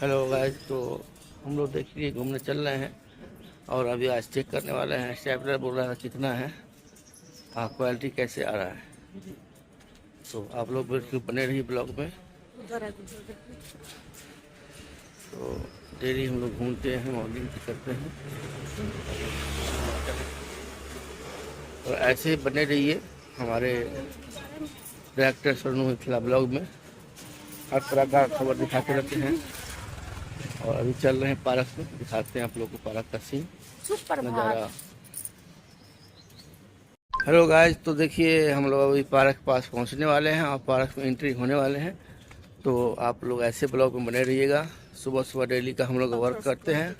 Hello guys, तो हम लोग देखिए घूमने चल रहे हैं और अभी आज चेक करने वाले हैं। स्टेपलर बोल रहा है कितना है, क्वालिटी कैसे आ रहा है। तो आप लोग बिल्कुल बने रहिए ब्लॉग में। तो डेली हम लोग घूमते हैं, मॉर्निंग करते हैं और ऐसे ही बने रहिए हमारे डायरेक्टर सोनू मिथिला ब्लॉग में। हर तरह का खबर दिखाते रहते हैं और अभी चल रहे हैं पार्क में, दिखाते हैं आप लोग को पार्क का सीन नज़ारा। हेलो गाइस, तो देखिए हम लोग अभी पार्क के पास पहुंचने वाले हैं और पार्क में एंट्री होने वाले हैं। तो आप लोग ऐसे ब्लॉग में बने रहिएगा। सुबह सुबह डेली का हम लोग वर्क करते हैं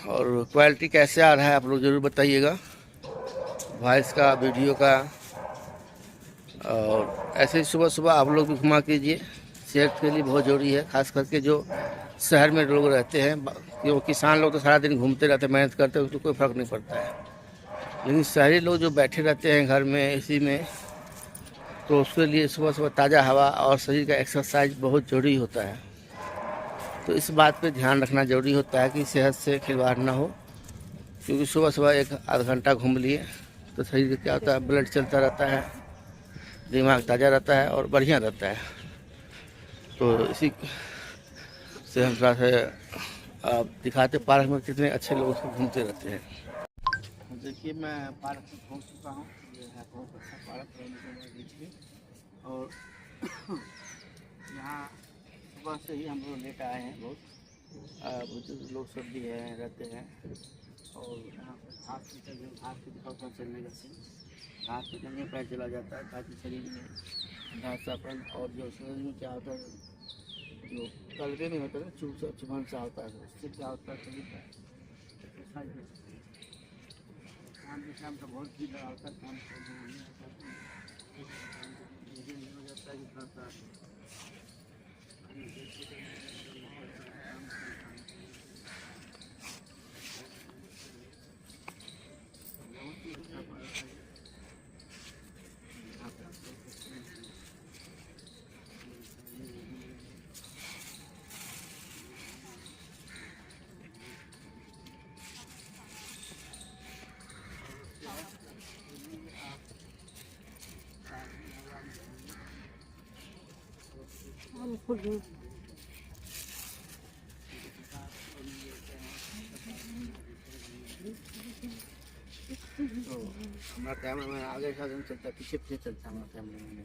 और क्वालिटी कैसे आ रहा है आप लोग ज़रूर बताइएगा, वॉइस का, वीडियो का। और ऐसे ही सुबह सुबह आप लोग भी घुमा कीजिए, सेहत के लिए बहुत ज़रूरी है। खास करके जो शहर में लोग रहते हैं, वो किसान लोग तो सारा दिन घूमते रहते हैं, मेहनत करते हैं, उसको कोई फ़र्क नहीं पड़ता है। लेकिन शहरी लोग जो बैठे रहते हैं घर में इसी में, तो उसके लिए सुबह सुबह ताज़ा हवा और शरीर का एक्सरसाइज बहुत ज़रूरी होता है। तो इस बात पे ध्यान रखना ज़रूरी होता है कि सेहत से खिलवाड़ ना हो, क्योंकि सुबह सुबह एक आधा घंटा घूम लिए तो शरीर का क्या होता है, ब्लड चलता रहता है, दिमाग ताज़ा रहता है और बढ़िया रहता है। तो इसी से हम थोड़ा सा आप दिखाते पार्क में कितने अच्छे लोग उसको घूमते रहते हैं। देखिए मैं पार्क में पहुंच चुका हूँ। ये है बहुत अच्छा पार्क बीच में, और यहाँ सुबह से ही हम लोग लेट आए हैं। बहुत बुजुर्ग लोग सब भी हैं, रहते हैं। और यहाँ पर घास की दिखाता चलने का सीन, घास पे नंगे पैर चला जाता है ताकि शरीर में ढांचापन और जो शरीर में क्या होता है, जो कलबे में होता है ना, चुभन सा होता है, उससे क्या होता है शरीर का शाम का बहुत भीड़ लगा होता है। काम हो जाता है कि थोड़ा सा तो हमारा कैमरा मैन आगे का नहीं चलता, पीछे पीछे चलता है हमारा कैमरा मैन।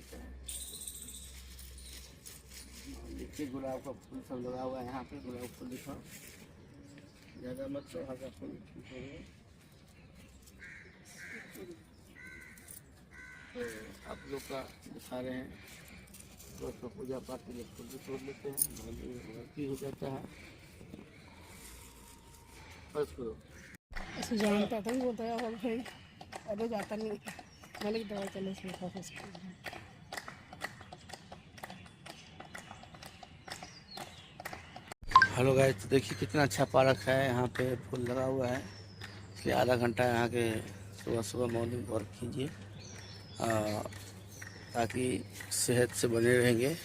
देखिए गुलाब का फूल सब लगा हुआ है यहाँ पे, गुलाब फूल दिखा ज़्यादा मत तो हल्का फूल। तो आप लोग का दिखा रहे हैं, दोस्तों पूजा पाठ के लिए फूल भी तोड़ लेते हैं, भक्ति हो जाता है। बस करो ऐसे जानता था वो दया वाला भाई, अरे जाता नहीं मैंने दवा चले इसमें ऑफिस। हेलो गाइस, तो देखिए कितना अच्छा पार्क है। यहाँ पे फूल लगा हुआ है, इसलिए आधा घंटा यहाँ के सुबह सुबह मॉर्निंग वॉक कीजिए ताकि सेहत से बने रहेंगे।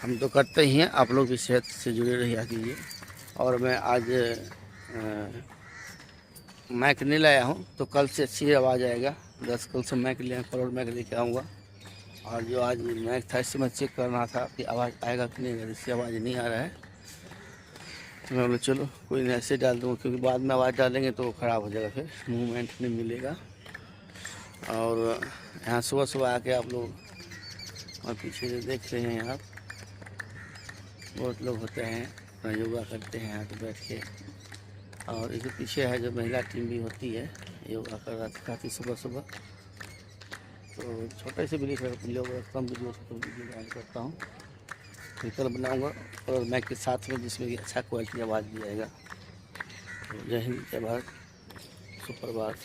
हम तो करते ही हैं, आप लोग भी सेहत से जुड़े रहिए कीजिए। और मैं आज मैक नहीं लाया हूँ, तो कल से अच्छी आवाज़ आएगा। 10 कल से मैक लिया, करोड़ मैक लेके आऊँगा। और जो आज मैक था इससे मैं चेक करना था कि आवाज़ आएगा कि नहीं, अगर इससे आवाज़ नहीं आ रहा है तो मैं बोला चलो कोई नहीं, ऐसे डाल दूँगा, क्योंकि बाद में आवाज़ डालेंगे तो ख़राब हो जाएगा, फिर मूवमेंट नहीं मिलेगा। और यहाँ सुबह सुबह आके आप लोग और पीछे जो देख रहे हैं आप, बहुत लोग होते हैं अपना योगा करते हैं यहाँ पे बैठ के। और इसके पीछे है जो महिला टीम भी होती है, योगा कर रहा था काफ़ी सुबह सुबह। तो छोटे से वीडियो कम वीडियो ऐड करता हूँ, फिर कल बनाऊँगा और मैक के साथ में, जिसमें कि अच्छा क्वालिटी आवाज़ भी आएगा। तो जय हिंद, जय भारत, सुप्रभात।